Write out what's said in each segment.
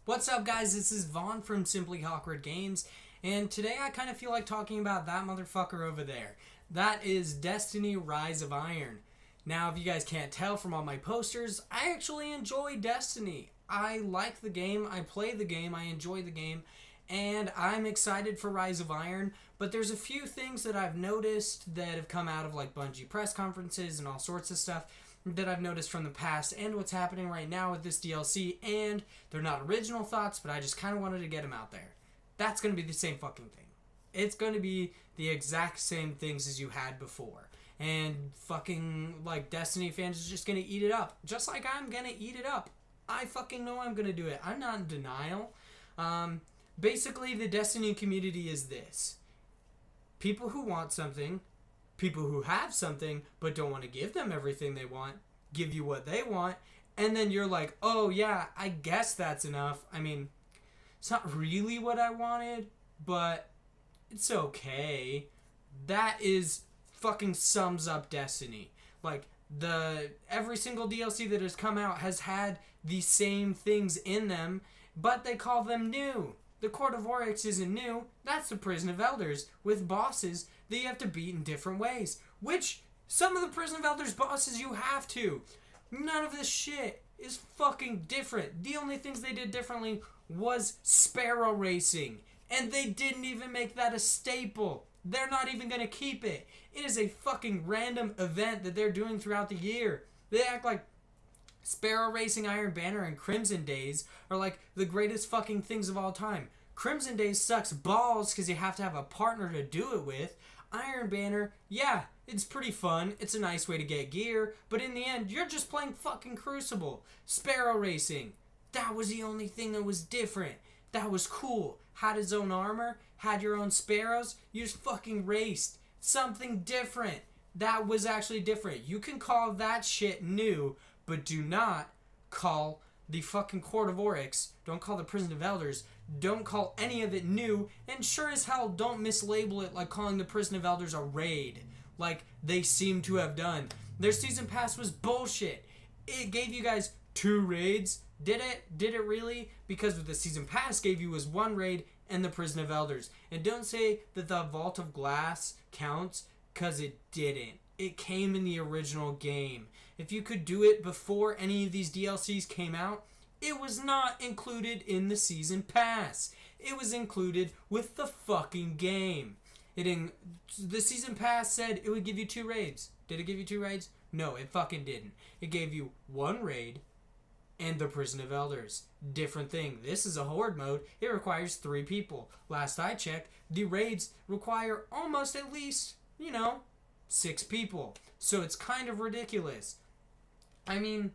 What's up, guys? This is Vaughn from Simply Hawkward Games, and today I kind of feel like talking about that motherfucker over there. That is Destiny Rise of Iron. Now, if you guys can't tell from all my posters, I actually enjoy Destiny. I like the game, I play the game, I enjoy the game, and I'm excited for Rise of Iron, but there's a few things that I've noticed that have come out of like Bungie press conferences and all sorts of stuff that I've noticed from the past and what's happening right now with this DLC, and they're not original thoughts, but I just kind of wanted to get them out there. That's going to be the same fucking thing. It's going to be the exact same things as you had before. And fucking, like, Destiny fans are just going to eat it up. Just like I'm going to eat it up. I fucking know I'm going to do it. I'm not in denial. Basically, the Destiny community is this. People who want something, people who have something but don't want to give them everything they want, give you what they want, and then you're like, oh yeah, I guess that's enough. I mean, it's not really what I wanted, but it's okay. That is fucking sums up Destiny. Like, every single DLC that has come out has had the same things in them, but they call them new. The Court of Oryx isn't new. That's the Prison of Elders with bosses that you have to beat in different ways. Which, some of the Prison of Elders bosses you have to. None of this shit is fucking different. The only things they did differently was sparrow racing. And they didn't even make that a staple. They're not even going to keep it. It is a fucking random event that they're doing throughout the year. They act like Sparrow Racing, Iron Banner, and Crimson Days are like the greatest fucking things of all time. Crimson Days sucks balls because you have to have a partner to do it with. Iron Banner, yeah, it's pretty fun. It's a nice way to get gear. But in the end, you're just playing fucking Crucible. Sparrow Racing, that was the only thing that was different. That was cool. Had its own armor, had your own sparrows. You just fucking raced. Something different. That was actually different. You can call that shit new, but do not call the fucking Court of Oryx, don't call the Prison of Elders, don't call any of it new, and sure as hell don't mislabel it like calling the Prison of Elders a raid, like they seem to have done. Their season pass was bullshit. It gave you guys 2 raids. Did it? Did it really? Because what the season pass gave you was 1 raid and the Prison of Elders. And don't say that the Vault of Glass counts, because it didn't. It came in the original game. If you could do it before any of these DLCs came out, it was not included in the season pass. It was included with the fucking game. The season pass said it would give you 2 raids. Did it give you 2 raids? No, it fucking didn't. It gave you 1 raid and the Prison of Elders. Different thing. This is a horde mode. It requires 3 people. Last I checked, the raids require almost at least, 6 people. So it's kind of ridiculous. I mean,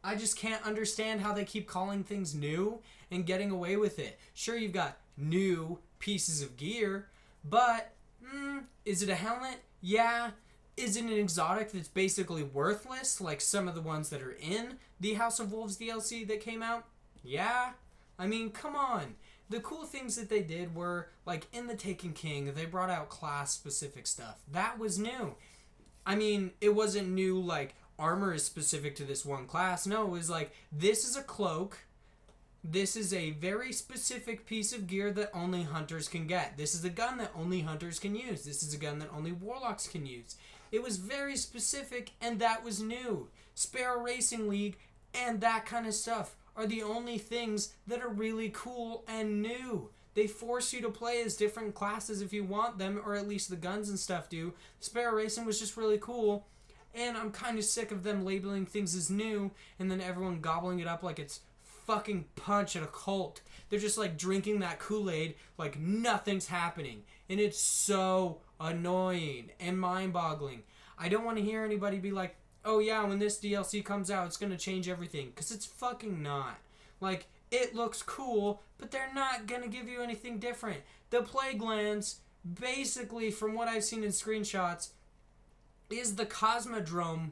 I just can't understand how they keep calling things new and getting away with it. Sure, you've got new pieces of gear, but is it a helmet? Yeah. Is it an exotic that's basically worthless, like some of the ones that are in the House of Wolves DLC that came out? Yeah. I mean, come on. The cool things that they did were, like, in the Taken King, they brought out class-specific stuff. That was new. I mean, it wasn't new, like, armor is specific to this one class. No, it was like, this is a cloak. This is a very specific piece of gear that only hunters can get. This is a gun that only hunters can use. This is a gun that only warlocks can use. It was very specific, and that was new. Sparrow Racing League and that kind of stuff are the only things that are really cool and new. They force you to play as different classes if you want them, or at least the guns and stuff do. Sparrow Racing was just really cool, and I'm kind of sick of them labeling things as new and then everyone gobbling it up like it's fucking Punch at a cult. They're just like drinking that Kool-Aid like nothing's happening, and it's so annoying and mind-boggling. I don't want to hear anybody be like, oh yeah, when this DLC comes out, it's going to change everything. Because it's fucking not. Like, it looks cool, but they're not going to give you anything different. The Plaguelands, basically, from what I've seen in screenshots, is the Cosmodrome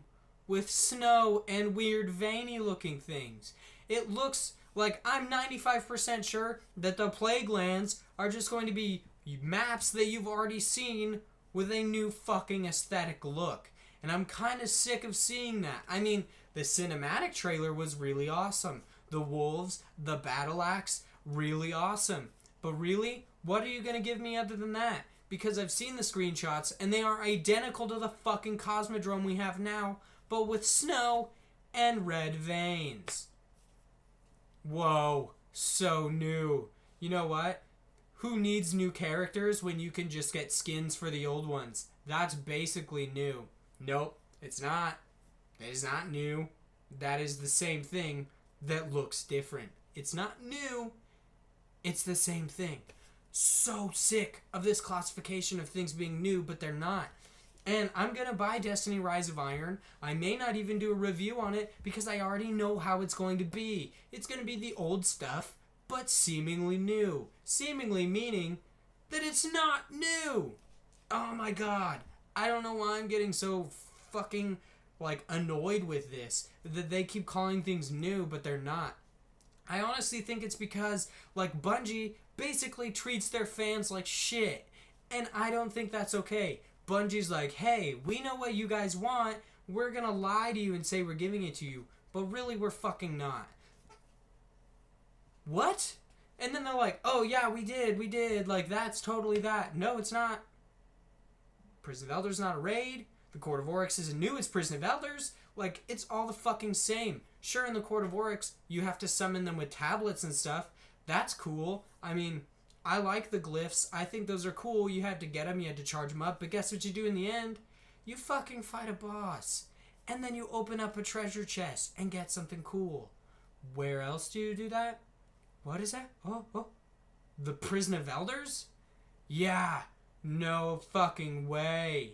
with snow and weird veiny looking things. It looks like, I'm 95% sure that the Plaguelands are just going to be maps that you've already seen with a new fucking aesthetic look. And I'm kind of sick of seeing that. I mean, the cinematic trailer was really awesome. the wolves, the battle axe, really awesome. But really, what are you going to give me other than that? Because I've seen the screenshots, and they are identical to the fucking Cosmodrome we have now, but with snow and red veins. Whoa, so new. You know what? Who needs new characters when you can just get skins for the old ones? That's basically new. Nope, it's not. It is not new. That is the same thing that looks different. It's not new. It's the same thing. So sick of this classification of things being new, but they're not. And I'm going to buy Destiny Rise of Iron. I may not even do a review on it because I already know how it's going to be. It's going to be the old stuff, but seemingly new. Seemingly meaning that it's not new. Oh my god. I don't know why I'm getting so fucking annoyed with this. That they keep calling things new, but they're not. I honestly think it's because Bungie basically treats their fans like shit. And I don't think that's okay. Bungie's like, hey, we know what you guys want. We're gonna lie to you and say we're giving it to you. But really, we're fucking not. What? And then they're like, oh yeah, we did. That's totally that. No, it's not. Prison of Elders not a raid. The Court of Oryx isn't new, it's Prison of Elders. It's all the fucking same. Sure, in the Court of Oryx, you have to summon them with tablets and stuff. That's cool. I mean, I like the glyphs. I think those are cool. You had to get them, you had to charge them up. But guess what you do in the end? You fucking fight a boss. And then you open up a treasure chest and get something cool. Where else do you do that? What is that? Oh. The Prison of Elders? Yeah. No fucking way.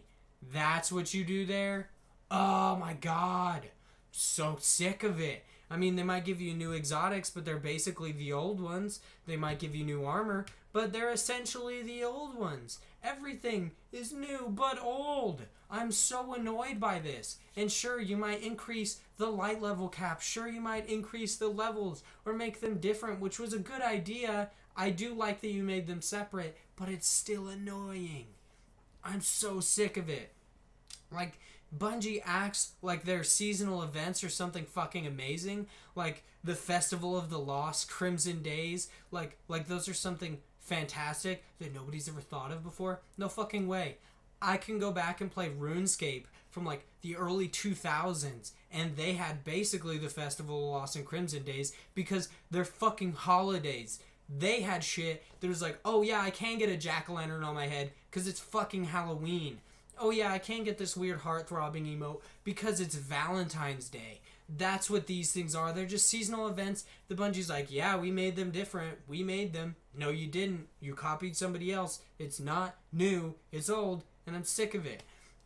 That's what you do there? Oh my god. So sick of it. I mean, they might give you new exotics, but they're basically the old ones. They might give you new armor, but they're essentially the old ones. Everything is new but old. I'm so annoyed by this. And sure, you might increase the light level cap. Sure, you might increase the levels or make them different, which was a good idea. I do like that you made them separate, but it's still annoying. I'm so sick of it. Bungie acts like their seasonal events are something fucking amazing. The Festival of the Lost, Crimson Days. Those are something fantastic that nobody's ever thought of before. No fucking way. I can go back and play RuneScape from the early 2000s, and they had basically the Festival of the Lost and Crimson Days because they're fucking holidays. They had shit that was oh yeah, I can get a jack-o'-lantern on my head because it's fucking Halloween. Oh yeah, I can't get this weird heart-throbbing emote because it's Valentine's Day. That's what these things are. They're just seasonal events. The Bungie's yeah, we made them different. We made them. No, you didn't. You copied somebody else. It's not new. It's old, and I'm sick of it.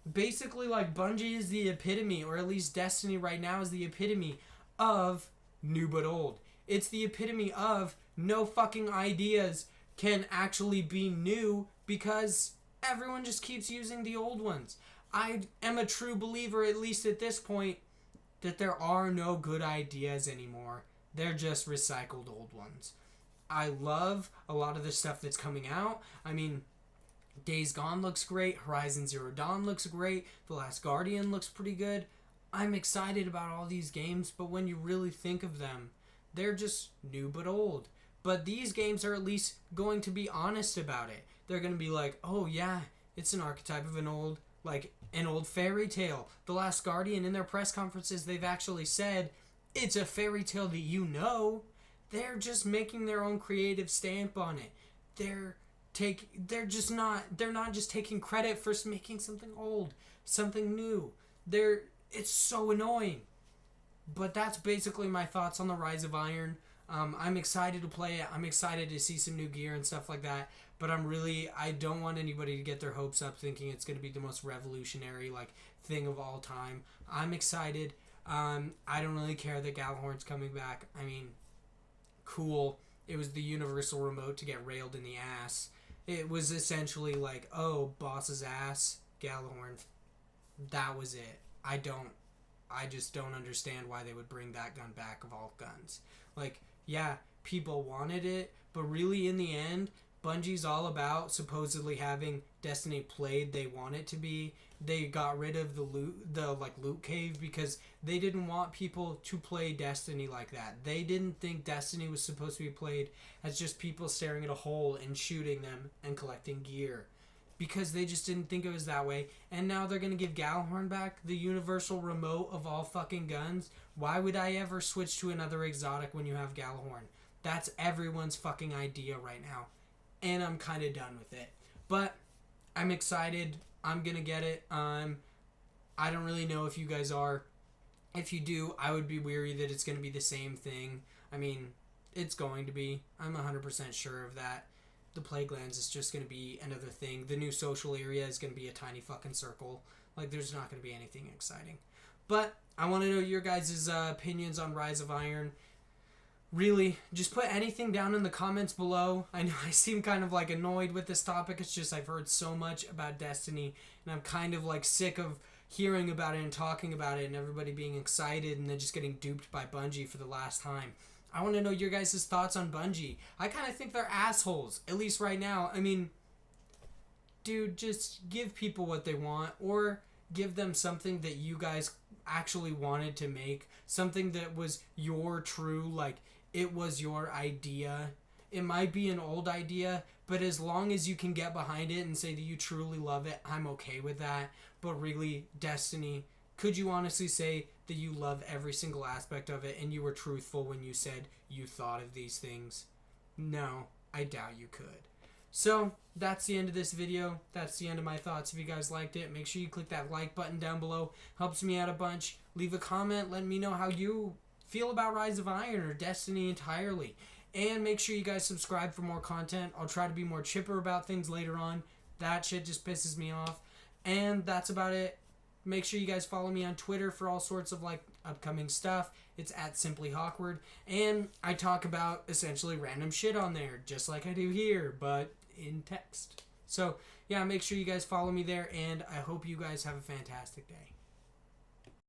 Basically, Bungie is the epitome, or at least Destiny right now is the epitome of new but old. It's the epitome of no fucking ideas can actually be new because everyone just keeps using the old ones. I am a true believer, at least at this point, that there are no good ideas anymore. They're just recycled old ones. I love a lot of the stuff that's coming out. I mean, Days Gone looks great. Horizon Zero Dawn looks great. The Last Guardian looks pretty good. I'm excited about all these games, but when you really think of them, they're just new but old. But these games are at least going to be honest about it. They're going to be oh yeah, it's an archetype of an old fairy tale. The Last Guardian, in their press conferences, they've actually said it's a fairy tale that you know. They're just making their own creative stamp on it. They're not just taking credit for making something old, something new. It's so annoying. But that's basically my thoughts on the Rise of Iron. I'm excited to play it. I'm excited to see some new gear and stuff like that. But I don't want anybody to get their hopes up thinking it's going to be the most revolutionary thing of all time. I'm excited. I don't really care that Galahorn's coming back. I mean, cool. It was the universal remote to get railed in the ass. It was essentially boss's ass, Galahorn. That was it. I just don't understand why they would bring that gun back of all guns. Yeah, people wanted it, but really in the end, Bungie's all about supposedly having Destiny played they want it to be. They got rid of the loot cave because they didn't want people to play Destiny like that. They didn't think Destiny was supposed to be played as just people staring at a hole and shooting them and collecting gear, because they just didn't think it was that way. And now they're going to give Gjallarhorn back, the universal remote of all fucking guns. Why would I ever switch to another exotic when you have Gjallarhorn? That's everyone's fucking idea right now. And I'm kind of done with it. But I'm excited. I'm going to get it. I don't really know if you guys are. If you do, I would be weary that it's going to be the same thing. I mean, it's going to be. I'm 100% sure of that. The Plaguelands is just going to be another thing. The new social area is going to be a tiny fucking circle. Like, there's not going to be anything exciting. But I want to know your guys' opinions on Rise of Iron. Really, just put anything down in the comments below. I know I seem kind of like annoyed with this topic. It's just I've heard so much about Destiny, and I'm kind of like sick of hearing about it and talking about it and everybody being excited and then just getting duped by Bungie for the last time. I want to know your guys' thoughts on Bungie. I kind of think they're assholes, at least right now. I mean, dude, just give people what they want, or give them something that you guys actually wanted to make. Something that was your true, like, it was your idea. It might be an old idea, but as long as you can get behind it and say that you truly love it, I'm okay with that. But really, Destiny, could you honestly say that you love every single aspect of it and you were truthful when you said you thought of these things? No, I doubt you could. So, that's the end of this video. That's the end of my thoughts. If you guys liked it, make sure you click that like button down below. Helps me out a bunch. Leave a comment. Let me know how you feel about Rise of Iron or Destiny entirely. And make sure you guys subscribe for more content. I'll try to be more chipper about things later on. That shit just pisses me off. And that's about it. Make sure you guys follow me on Twitter for all sorts of like upcoming stuff. It's at Simply Hawkward. And I talk about essentially random shit on there, just like I do here, but in text. So yeah, make sure you guys follow me there, and I hope you guys have a fantastic day.